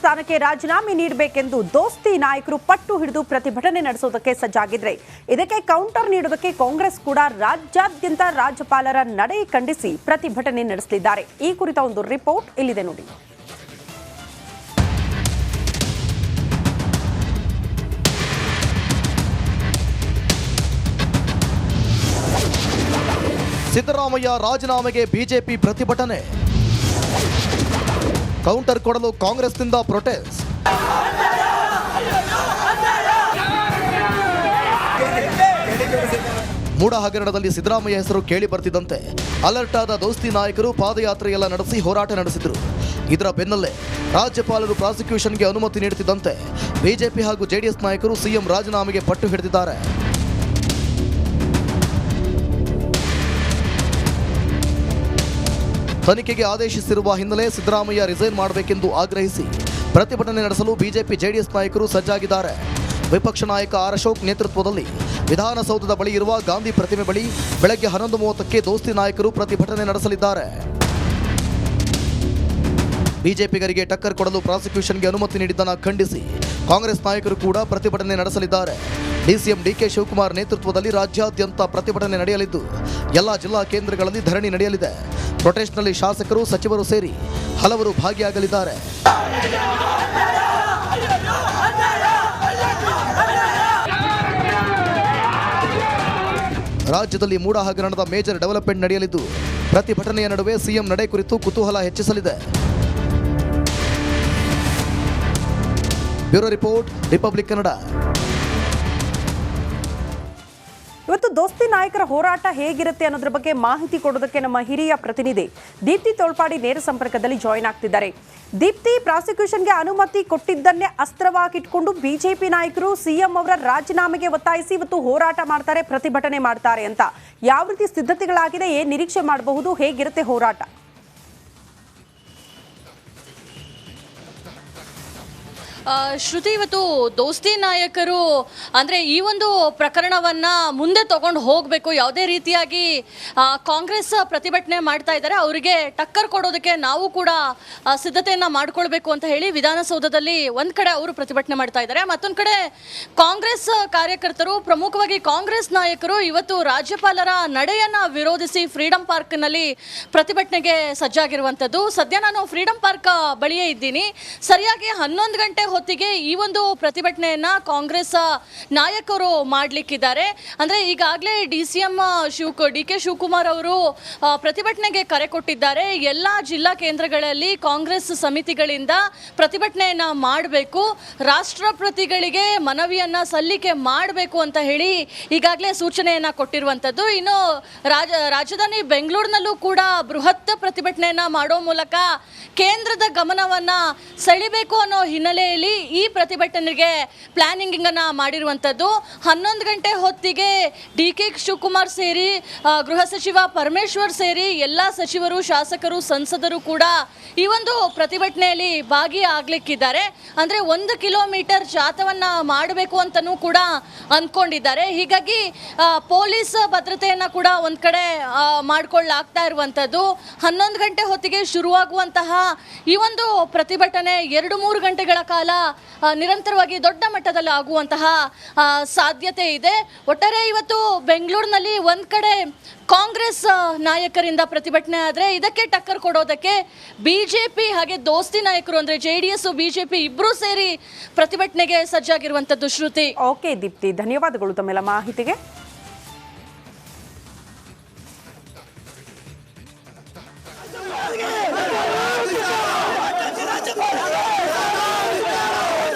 ಸ್ಥಾನಕ್ಕೆ ರಾಜೀನಾಮೆ ನೀಡಬೇಕೆಂದು ದೋಸ್ತಿ ನಾಯಕರು ಪಟ್ಟು ಹಿಡಿದು ಪ್ರತಿಭಟನೆ ನಡೆಸುವುದಕ್ಕೆ ಸಜ್ಜಾಗಿದ್ರೆ ಇದಕ್ಕೆ ಕೌಂಟರ್ ನೀಡುವುದಕ್ಕೆ ಕಾಂಗ್ರೆಸ್ ಕೂಡ ರಾಜ್ಯಾದ್ಯಂತ ರಾಜ್ಯಪಾಲರ ನಡೆ ಖಂಡಿಸಿ ಪ್ರತಿಭಟನೆ ನಡೆಸಲಿದ್ದಾರೆ. ಈ ಕುರಿತ ಒಂದು ರಿಪೋರ್ಟ್ ಇಲ್ಲಿದೆ ನೋಡಿ. ಸಿದ್ದರಾಮಯ್ಯ ರಾಜೀನಾಮೆಗೆ ಬಿಜೆಪಿ ಪ್ರತಿಭಟನೆ, ಕೌಂಟರ್ ಕೊಡಲು ಕಾಂಗ್ರೆಸ್ನಿಂದ ಪ್ರೊಟೆಸ್ಟ್. ಮೂಡ ಹಗರಣದಲ್ಲಿ ಸಿದ್ದರಾಮಯ್ಯ ಹೆಸರು ಕೇಳಿ ಬರ್ತಿದ್ದಂತೆ ಅಲರ್ಟ್ ಆದ ದೋಸ್ತಿ ನಾಯಕರು ಪಾದಯಾತ್ರೆಯೆಲ್ಲ ನಡೆಸಿ ಹೋರಾಟ ನಡೆಸಿದರು. ಇದರ ಬೆನ್ನಲ್ಲೇ ರಾಜ್ಯಪಾಲರು ಪ್ರಾಸಿಕ್ಯೂಷನ್ಗೆ ಅನುಮತಿ ನೀಡುತ್ತಿದ್ದಂತೆ ಬಿಜೆಪಿ ಹಾಗೂ ಜೆಡಿಎಸ್ ನಾಯಕರು ಸಿಎಂ ರಾಜೀನಾಮೆಗೆ ಪಟ್ಟು ಹಿಡಿದಿದ್ದಾರೆ. ತನಿಖೆಗೆ ಆದೇಶಿಸಿರುವ ಹಿನ್ನೆಲೆ ಸಿದ್ದರಾಮಯ್ಯ ರಿಸೈನ್ ಮಾಡಬೇಕೆಂದು ಆಗ್ರಹಿಸಿ ಪ್ರತಿಭಟನೆ ನಡೆಸಲು ಬಿಜೆಪಿ ಜೆಡಿಎಸ್ ನಾಯಕರು ಸಜ್ಜಾಗಿದ್ದಾರೆ. ವಿಪಕ್ಷ ನಾಯಕ ಆರ್ ಅಶೋಕ್ ನೇತೃತ್ವದಲ್ಲಿ ವಿಧಾನಸೌಧದ ಬಳಿ ಇರುವ ಗಾಂಧಿ ಪ್ರತಿಮೆ ಬಳಿ ಬೆಳಗ್ಗೆ 11:30ಕ್ಕೆ ದೋಸ್ತಿ ನಾಯಕರು ಪ್ರತಿಭಟನೆ ನಡೆಸಲಿದ್ದಾರೆ. ಬಿಜೆಪಿಗರಿಗೆ ಟಕ್ಕರ್ ಕೊಡಲು ಪ್ರಾಸಿಕ್ಯೂಷನ್ಗೆ ಅನುಮತಿ ನೀಡಿದ್ದನ್ನು ಖಂಡಿಸಿ ಕಾಂಗ್ರೆಸ್ ನಾಯಕರು ಕೂಡ ಪ್ರತಿಭಟನೆ ನಡೆಸಲಿದ್ದಾರೆ. ಡಿಸಿಎಂ ಡಿಕೆ ಶಿವಕುಮಾರ್ ನೇತೃತ್ವದಲ್ಲಿ ರಾಜ್ಯಾದ್ಯಂತ ಪ್ರತಿಭಟನೆ ನಡೆಯಲಿದ್ದು ಎಲ್ಲ ಜಿಲ್ಲಾ ಕೇಂದ್ರಗಳಲ್ಲಿ ಧರಣಿ ನಡೆಯಲಿದೆ. ಪ್ರೊಟೆಸ್ಟ್ನಲ್ಲಿ ಶಾಸಕರು, ಸಚಿವರು ಸೇರಿ ಹಲವರು ಭಾಗಿಯಾಗಲಿದ್ದಾರೆ. ರಾಜ್ಯದಲ್ಲಿ ಮೂಡ ಹಗರಣದ ಮೇಜರ್ ಡೆವಲಪ್ಮೆಂಟ್ ನಡೆಯಲಿದ್ದು ಪ್ರತಿಭಟನೆಯ ನಡುವೆ ಸಿಎಂ ನಡೆ ಕುರಿತು ಕುತೂಹಲ ಹೆಚ್ಚಿಸಲಿದೆ. Bureau report, Republic Kannada. ಇವತ್ತು ದೋಸ್ತಿ ನಾಯಕರ ಹೋರಾಟ ಹೇಗಿರುತ್ತೆ ಅನ್ನೋದ್ರ ಬಗ್ಗೆ ಮಾಹಿತಿ ಕೊಡೋದಕ್ಕೆ ನಮ್ಮ ಹಿರಿಯ ಪ್ರತಿನಿಧಿ ದೀಪ್ತಿ ತೋಳ್ಪಾಡಿ ನೇರ ಸಂಪರ್ಕದಲ್ಲಿ ಜಾಯಿನ್ ಆಗ್ತಿದ್ದಾರೆ. ದೀಪ್ತಿ, ಪ್ರಾಸಿಕ್ಯೂಷನ್ಗೆ ಅನುಮತಿ ಕೊಟ್ಟಿದ್ದನ್ನೇ ಅಸ್ತ್ರವಾಗಿಟ್ಕೊಂಡು ಬಿಜೆಪಿ ನಾಯಕರು ಸಿಎಂ ಅವರ ರಾಜೀನಾಮೆಗೆ ಒತ್ತಾಯಿಸಿ ಇವತ್ತು ಹೋರಾಟ ಮಾಡ್ತಾರೆ, ಪ್ರತಿಭಟನೆ ಮಾಡ್ತಾರೆ ಅಂತ ಯಾವ ರೀತಿ ಸಿದ್ಧತೆಗಳಾಗಿದೆ, ಏನ್ ನಿರೀಕ್ಷೆ ಮಾಡಬಹುದು, ಹೇಗಿರುತ್ತೆ ಹೋರಾಟ? ಶ್ರುತಿ, ಇವತ್ತು ದೋಸ್ತಿ ನಾಯಕರು ಅಂದರೆ ಈ ಒಂದು ಪ್ರಕರಣವನ್ನು ಮುಂದೆ ತಗೊಂಡು ಹೋಗಬೇಕು, ಯಾವುದೇ ರೀತಿಯಾಗಿ ಕಾಂಗ್ರೆಸ್ ಪ್ರತಿಭಟನೆ ಮಾಡ್ತಾ ಇದ್ದಾರೆ, ಅವರಿಗೆ ಟಕ್ಕರ್ ಕೊಡೋದಕ್ಕೆ ನಾವು ಕೂಡ ಸಿದ್ಧತೆಯನ್ನು ಮಾಡ್ಕೊಳ್ಬೇಕು ಅಂತ ಹೇಳಿ ವಿಧಾನಸೌಧದಲ್ಲಿ ಒಂದು ಕಡೆ ಅವರು ಪ್ರತಿಭಟನೆ ಮಾಡ್ತಾ ಇದ್ದಾರೆ. ಮತ್ತೊಂದು ಕಡೆ ಕಾಂಗ್ರೆಸ್ ಕಾರ್ಯಕರ್ತರು, ಪ್ರಮುಖವಾಗಿ ಕಾಂಗ್ರೆಸ್ ನಾಯಕರು ಇವತ್ತು ರಾಜ್ಯಪಾಲರ ನಡೆಯನ್ನು ವಿರೋಧಿಸಿ ಫ್ರೀಡಂ ಪಾರ್ಕ್ನಲ್ಲಿ ಪ್ರತಿಭಟನೆಗೆ ಸಜ್ಜಾಗಿರುವಂಥದ್ದು. ಸದ್ಯ ನಾನು ಫ್ರೀಡಂ ಪಾರ್ಕ್ ಬಳಿಯೇ ಇದ್ದೀನಿ. ಸರಿಯಾಗಿ 11 ಗಂಟೆ ಹೊತ್ತಿಗೆ ಈ ಒಂದು ಪ್ರತಿಭಟನೆಯನ್ನ ಕಾಂಗ್ರೆಸ್ ನಾಯಕರು ಮಾಡಲಿಕ್ಕಿದ್ದಾರೆ. ಅಂದ್ರೆ ಈಗಾಗಲೇ ಡಿಸಿಎಂ ಡಿ ಕೆ ಶಿವಕುಮಾರ್ ಅವರು ಪ್ರತಿಭಟನೆಗೆ ಕರೆ ಕೊಟ್ಟಿದ್ದಾರೆ. ಎಲ್ಲ ಜಿಲ್ಲಾ ಕೇಂದ್ರಗಳಲ್ಲಿ ಕಾಂಗ್ರೆಸ್ ಸಮಿತಿಗಳಿಂದ ಪ್ರತಿಭಟನೆಯನ್ನ ಮಾಡಬೇಕು, ರಾಷ್ಟ್ರಪತಿಗಳಿಗೆ ಮನವಿಯನ್ನ ಸಲ್ಲಿಕೆ ಮಾಡಬೇಕು ಅಂತ ಹೇಳಿ ಈಗಾಗಲೇ ಸೂಚನೆಯನ್ನ ಕೊಟ್ಟಿರುವಂಥದ್ದು. ಇನ್ನು ರಾಜಧಾನಿ ಬೆಂಗಳೂರಿನಲ್ಲೂ ಕೂಡ ಬೃಹತ್ ಪ್ರತಿಭಟನೆಯನ್ನ ಮಾಡೋ ಮೂಲಕ ಕೇಂದ್ರದ ಗಮನವನ್ನ ಸೆಳಿಬೇಕು ಅನ್ನೋ ಹಿನ್ನೆಲೆಯಲ್ಲಿ ಈ ಪ್ರತಿಭಟನೆಗೆ ಪ್ಲಾನಿಂಗ್ ಅನ್ನ ಮಾಡಿರುವಂಥದ್ದು. 11 ಗಂಟೆ ಹೊತ್ತಿಗೆ ಡಿ ಕೆ ಶಿವಕುಮಾರ್ ಸೇರಿ ಗೃಹ ಸಚಿವ ಪರಮೇಶ್ವರ್ ಸೇರಿ ಎಲ್ಲ ಸಚಿವರು, ಶಾಸಕರು, ಸಂಸದರು ಕೂಡ ಈ ಒಂದು ಪ್ರತಿಭಟನೆಯಲ್ಲಿ ಭಾಗಿಯಾಗಲಿಕ್ಕಿದ್ದಾರೆ. ಅಂದರೆ 1 ಕಿಲೋಮೀಟರ್ ಜಾಥವನ್ನ ಮಾಡಬೇಕು ಅಂತಲೂ ಕೂಡ ಅಂದ್ಕೊಂಡಿದ್ದಾರೆ. ಹೀಗಾಗಿ ಪೊಲೀಸ್ ಭದ್ರತೆಯನ್ನು ಕೂಡ ಒಂದು ಕಡೆ ಮಾಡಿಕೊಳ್ಳಾಗ್ತಾ ಇರುವಂಥದ್ದು. 11 ಗಂಟೆ ಹೊತ್ತಿಗೆ ಶುರುವಾಗುವಂತಹ ಈ ಒಂದು ಪ್ರತಿಭಟನೆ 2-3 ಗಂಟೆಗಳ ಕಾಲ ನಿರಂತರವಾಗಿ ದೊಡ್ಡ ಮಟ್ಟದಲ್ಲಿ ಆಗುವಂತಹ ಸಾಧ್ಯತೆ ಇದೆ. ಒಟ್ಟಾರೆ ಇವತ್ತು ಬೆಂಗಳೂರಿನಲ್ಲಿ ಒಂದು ಕಡೆ ಕಾಂಗ್ರೆಸ್ ನಾಯಕರಿಂದ ಪ್ರತಿಭಟನೆ ಆದರೆ ಇದಕ್ಕೆ ಟಕ್ಕರ್ ಕೊಡೋದಕ್ಕೆ ಬಿಜೆಪಿ ಹಾಗೆ ದೋಸ್ತಿ ನಾಯಕರು ಅಂದರೆ ಜೆಡಿಎಸ್ ಬಿಜೆಪಿ ಇಬ್ಬರೂ ಸೇರಿ ಪ್ರತಿಭಟನೆಗೆ ಸಜ್ಜಾಗಿರುವಂಥದ್ದು. ಶ್ರುತಿ. ಓಕೆ ದೀಪ್ತಿ, ಧನ್ಯವಾದಗಳು ತಮ್ಮೆಲ್ಲ ಮಾಹಿತಿಗೆ.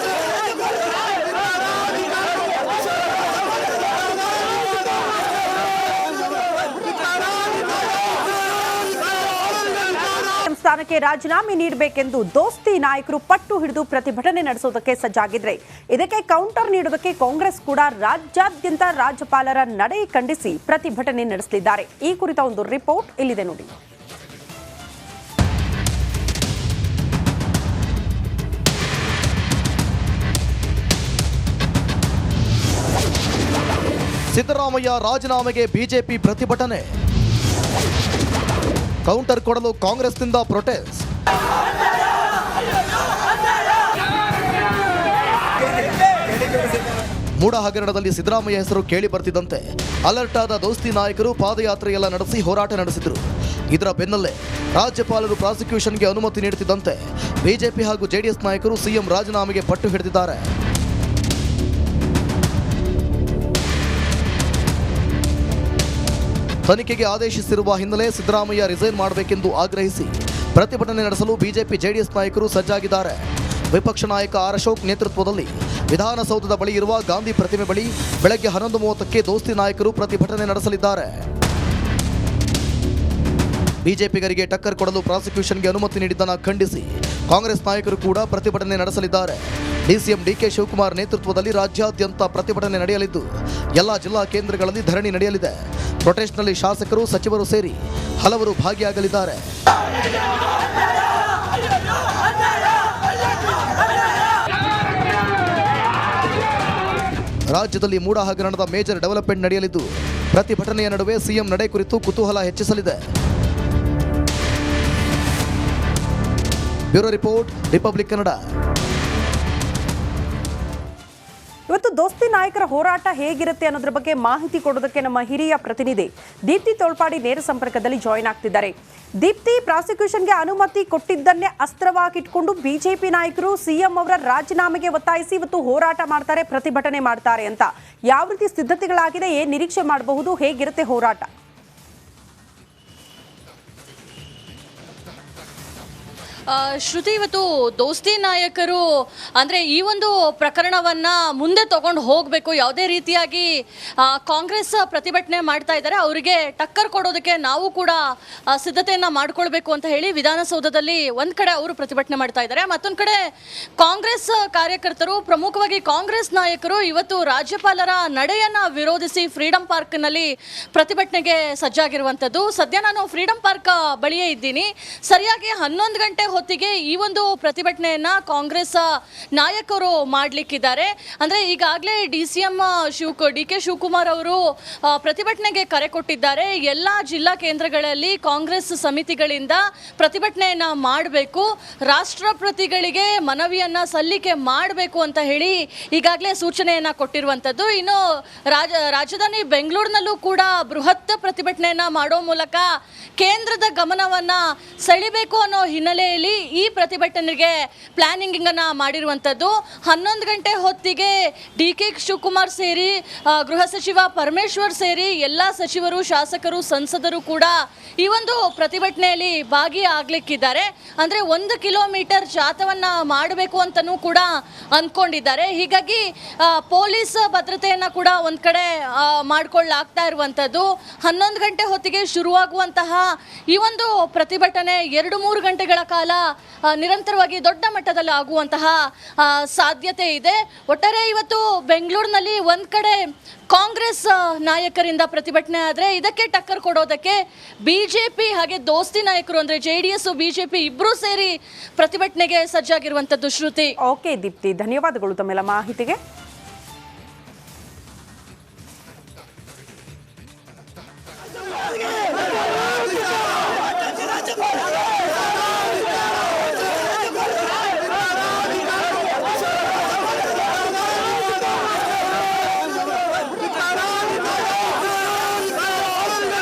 ಸ್ಥಾನಕ್ಕೆ ರಾಜೀನಾಮೆ ನೀಡಬೇಕೆಂದು ದೋಸ್ತಿ ನಾಯಕರು ಪಟ್ಟು ಹಿಡಿದು ಪ್ರತಿಭಟನೆ ನಡೆಸುವುದಕ್ಕೆ ಸಜ್ಜಾಗಿದ್ರೆ ಇದಕ್ಕೆ ಕೌಂಟರ್ ನೀಡುವುದಕ್ಕೆ ಕಾಂಗ್ರೆಸ್ ಕೂಡ ರಾಜ್ಯಾದ್ಯಂತ ರಾಜ್ಯಪಾಲರ ನಡೆ ಖಂಡಿಸಿ ಪ್ರತಿಭಟನೆ ನಡೆಸಲಿದ್ದಾರೆ. ಈ ಕುರಿತ ಒಂದು ರಿಪೋರ್ಟ್ ಇಲ್ಲಿದೆ ನೋಡಿ. ಸಿದ್ದರಾಮಯ್ಯ ರಾಜೀನಾಮೆಗೆ ಬಿಜೆಪಿ ಪ್ರತಿಭಟನೆ, ಕೌಂಟರ್ ಕೊಡಲು ಕಾಂಗ್ರೆಸ್ನಿಂದ ಪ್ರೊಟೆಸ್ಟ್. ಮೂಡ ಹಗರಣದಲ್ಲಿ ಸಿದ್ದರಾಮಯ್ಯ ಹೆಸರು ಕೇಳಿ ಬರ್ತಿದ್ದಂತೆ ಅಲರ್ಟ್ ಆದ ದೋಸ್ತಿ ನಾಯಕರು ಪಾದಯಾತ್ರೆಯೆಲ್ಲ ನಡೆಸಿ ಹೋರಾಟ ನಡೆಸಿದರು. ಇದರ ಬೆನ್ನಲ್ಲೇ ರಾಜ್ಯಪಾಲರು ಪ್ರಾಸಿಕ್ಯೂಷನ್ಗೆ ಅನುಮತಿ ನೀಡುತ್ತಿದ್ದಂತೆ ಬಿಜೆಪಿ ಹಾಗೂ ಜೆಡಿಎಸ್ ನಾಯಕರು ಸಿಎಂ ರಾಜೀನಾಮೆಗೆ ಪಟ್ಟು ಹಿಡಿದಿದ್ದಾರೆ. ತನಿಖೆಗೆ ಆದೇಶಿಸಿರುವ ಹಿನ್ನೆಲೆ ಸಿದ್ದರಾಮಯ್ಯ ರಿಸೈನ್ ಮಾಡಬೇಕೆಂದು ಆಗ್ರಹಿಸಿ ಪ್ರತಿಭಟನೆ ನಡೆಸಲು ಬಿಜೆಪಿ ಜೆಡಿಎಸ್ ನಾಯಕರು ಸಜ್ಜಾಗಿದ್ದಾರೆ. ವಿಪಕ್ಷ ನಾಯಕ ಆರ್ ಅಶೋಕ್ ನೇತೃತ್ವದಲ್ಲಿ ವಿಧಾನಸೌಧದ ಬಳಿ ಇರುವ ಗಾಂಧಿ ಪ್ರತಿಮೆ ಬಳಿ ಬೆಳಗ್ಗೆ 11:30ಕ್ಕೆ ದೋಸ್ತಿ ನಾಯಕರು ಪ್ರತಿಭಟನೆ ನಡೆಸಲಿದ್ದಾರೆ. ಬಿಜೆಪಿಗರಿಗೆ ಟಕ್ಕರ್ ಕೊಡಲು ಪ್ರಾಸಿಕ್ಯೂಷನ್ಗೆ ಅನುಮತಿ ನೀಡಿದ್ದನ್ನು ಖಂಡಿಸಿ ಕಾಂಗ್ರೆಸ್ ನಾಯಕರು ಕೂಡ ಪ್ರತಿಭಟನೆ ನಡೆಸಲಿದ್ದಾರೆ. ಡಿಸಿಎಂ ಡಿಕೆ ಶಿವಕುಮಾರ್ ನೇತೃತ್ವದಲ್ಲಿ ರಾಜ್ಯಾದ್ಯಂತ ಪ್ರತಿಭಟನೆ ನಡೆಯಲಿದ್ದು ಎಲ್ಲ ಜಿಲ್ಲಾ ಕೇಂದ್ರಗಳಲ್ಲಿ ಧರಣಿ ನಡೆಯಲಿದೆ. ಪ್ರೊಟೆಸ್ಟ್ನಲ್ಲಿ ಶಾಸಕರು, ಸಚಿವರು ಸೇರಿ ಹಲವರು ಭಾಗಿಯಾಗಲಿದ್ದಾರೆ. ರಾಜ್ಯದಲ್ಲಿ ಮೂಡ ಹಗರಣದ ಮೇಜರ್ ಡೆವಲಪ್ಮೆಂಟ್ ನಡೆಯಲಿದ್ದು ಪ್ರತಿಭಟನೆಯ ನಡುವೆ ಸಿಎಂ ನಡೆ ಕುರಿತು ಕುತೂಹಲ ಹೆಚ್ಚಿಸಲಿದೆ. Bureau report, Republic Kannada. ಇವತ್ತು ದೋಸ್ತಿ ನಾಯಕರ ಹೋರಾಟ ಹೇಗಿರುತ್ತೆ ಅನ್ನೋದ್ರ ಬಗ್ಗೆ ಮಾಹಿತಿ ಕೊಡೋದಕ್ಕೆ ನಮ್ಮ ಹಿರಿಯ ಪ್ರತಿನಿಧಿ ದೀಪ್ತಿ ತೋಳ್ಪಾಡಿ ನೇರ ಸಂಪರ್ಕದಲ್ಲಿ ಜಾಯಿನ್ ಆಗ್ತಿದ್ದಾರೆ. ದೀಪ್ತಿ, ಪ್ರಾಸಿಕ್ಯೂಷನ್ಗೆ ಅನುಮತಿ ಕೊಟ್ಟಿದ್ದನ್ನೇ ಅಸ್ತ್ರವಾಗಿಟ್ಕೊಂಡು ಬಿಜೆಪಿ ನಾಯಕರು ಸಿಎಂ ಅವರ ರಾಜೀನಾಮೆಗೆ ಒತ್ತಾಯಿಸಿ ಇವತ್ತು ಹೋರಾಟ ಮಾಡ್ತಾರೆ, ಪ್ರತಿಭಟನೆ ಮಾಡ್ತಾರೆ ಅಂತ ಯಾವ ರೀತಿ ಸಿದ್ಧತೆಗಳಾಗಿದೆ, ಏನ್ ನಿರೀಕ್ಷೆ ಮಾಡಬಹುದು, ಹೇಗಿರುತ್ತೆ ಹೋರಾಟ? ಶ್ರುತಿ, ಇವತ್ತು ದೋಸ್ತಿ ನಾಯಕರು ಅಂದರೆ ಈ ಒಂದು ಪ್ರಕರಣವನ್ನು ಮುಂದೆ ತಗೊಂಡು ಹೋಗಬೇಕು, ಯಾವುದೇ ರೀತಿಯಾಗಿ ಕಾಂಗ್ರೆಸ್ ಪ್ರತಿಭಟನೆ ಮಾಡ್ತಾ ಇದ್ದಾರೆ, ಅವರಿಗೆ ಟಕ್ಕರ್ ಕೊಡೋದಕ್ಕೆ ನಾವು ಕೂಡ ಸಿದ್ಧತೆಯನ್ನು ಮಾಡ್ಕೊಳ್ಬೇಕು ಅಂತ ಹೇಳಿ ವಿಧಾನಸೌಧದಲ್ಲಿ ಒಂದು ಕಡೆ ಅವರು ಪ್ರತಿಭಟನೆ ಮಾಡ್ತಾ ಇದ್ದಾರೆ. ಮತ್ತೊಂದು ಕಡೆ ಕಾಂಗ್ರೆಸ್ ಕಾರ್ಯಕರ್ತರು, ಪ್ರಮುಖವಾಗಿ ಕಾಂಗ್ರೆಸ್ ನಾಯಕರು ಇವತ್ತು ರಾಜ್ಯಪಾಲರ ನಡೆಯನ್ನು ವಿರೋಧಿಸಿ ಫ್ರೀಡಂ ಪಾರ್ಕ್ನಲ್ಲಿ ಪ್ರತಿಭಟನೆಗೆ ಸಜ್ಜಾಗಿರುವಂಥದ್ದು. ಸದ್ಯ ನಾನು ಫ್ರೀಡಂ ಪಾರ್ಕ್ ಬಳಿಯೇ ಇದ್ದೀನಿ. ಸರಿಯಾಗಿ 11 ಗಂಟೆ ಹೊತ್ತಿಗೆ ಈ ಒಂದು ಪ್ರತಿಭಟನೆಯನ್ನ ಕಾಂಗ್ರೆಸ್ ನಾಯಕರು ಮಾಡಲಿಕ್ಕಿದ್ದಾರೆ. ಅಂದ್ರೆ ಈಗಾಗಲೇ ಡಿ ಕೆ ಶಿವಕುಮಾರ್ ಅವರು ಪ್ರತಿಭಟನೆಗೆ ಕರೆ ಕೊಟ್ಟಿದ್ದಾರೆ. ಎಲ್ಲ ಜಿಲ್ಲಾ ಕೇಂದ್ರಗಳಲ್ಲಿ ಕಾಂಗ್ರೆಸ್ ಸಮಿತಿಗಳಿಂದ ಪ್ರತಿಭಟನೆಯನ್ನ ಮಾಡಬೇಕು, ರಾಷ್ಟ್ರಪತಿಗಳಿಗೆ ಮನವಿಯನ್ನ ಸಲ್ಲಿಕೆ ಮಾಡಬೇಕು ಅಂತ ಹೇಳಿ ಈಗಾಗಲೇ ಸೂಚನೆಯನ್ನ ಕೊಟ್ಟಿರುವಂಥದ್ದು. ಇನ್ನು ರಾಜಧಾನಿ ಬೆಂಗಳೂರಿನಲ್ಲೂ ಕೂಡ ಬೃಹತ್ ಪ್ರತಿಭಟನೆಯನ್ನ ಮಾಡೋ ಮೂಲಕ ಕೇಂದ್ರದ ಗಮನವನ್ನ ಸೆಳಿಬೇಕು ಅನ್ನೋ ಹಿನ್ನೆಲೆಯಲ್ಲಿ ಈ ಪ್ರತಿಭಟನೆಗೆ ಪ್ಲಾನಿಂಗ್ ಅನ್ನ ಮಾಡಿರುವಂಥದ್ದು. 11 ಗಂಟೆ ಹೊತ್ತಿಗೆ ಡಿ ಕೆ ಶಿವಕುಮಾರ್ ಸೇರಿ ಗೃಹ ಸಚಿವ ಪರಮೇಶ್ವರ್ ಸೇರಿ ಎಲ್ಲ ಸಚಿವರು, ಶಾಸಕರು, ಸಂಸದರು ಕೂಡ ಈ ಒಂದು ಪ್ರತಿಭಟನೆಯಲ್ಲಿ ಭಾಗಿಯಾಗಲಿಕ್ಕಿದ್ದಾರೆ. ಅಂದರೆ 1 ಕಿಲೋಮೀಟರ್ ಜಾಥವನ್ನ ಮಾಡಬೇಕು ಅಂತಲೂ ಕೂಡ ಅಂದ್ಕೊಂಡಿದ್ದಾರೆ. ಹೀಗಾಗಿ ಪೊಲೀಸ್ ಭದ್ರತೆಯನ್ನು ಕೂಡ ಒಂದು ಕಡೆ ಮಾಡಿಕೊಳ್ಳಾಗ್ತಾ ಇರುವಂಥದ್ದು. 11 ಗಂಟೆ ಹೊತ್ತಿಗೆ ಶುರುವಾಗುವಂತಹ ಈ ಒಂದು ಪ್ರತಿಭಟನೆ 2-3 ಗಂಟೆಗಳ ಕಾಲ ನಿರಂತರವಾಗಿ ದೊಡ್ಡ ಮಟ್ಟದಲ್ಲಿ ಆಗುವಂತಹ ಸಾಧ್ಯತೆ ಇದೆ. ಒಟ್ಟಾರೆ ಇವತ್ತು ಬೆಂಗಳೂರಿನಲ್ಲಿ ಒಂದು ಕಡೆ ಕಾಂಗ್ರೆಸ್ ನಾಯಕರಿಂದ ಪ್ರತಿಭಟನೆ ಆದರೆ ಇದಕ್ಕೆ ಟಕ್ಕರ್ ಕೊಡೋದಕ್ಕೆ ಬಿಜೆಪಿ ಹಾಗೆ ದೋಸ್ತಿ ನಾಯಕರು ಅಂದರೆ ಜೆಡಿಎಸ್ ಬಿಜೆಪಿ ಇಬ್ಬರೂ ಸೇರಿ ಪ್ರತಿಭಟನೆಗೆ ಸಜ್ಜಾಗಿರುವಂಥದ್ದು. ಶ್ರುತಿ. ಓಕೆ ದೀಪ್ತಿ, ಧನ್ಯವಾದಗಳು ತಮ್ಮೆಲ್ಲ ಮಾಹಿತಿಗೆ.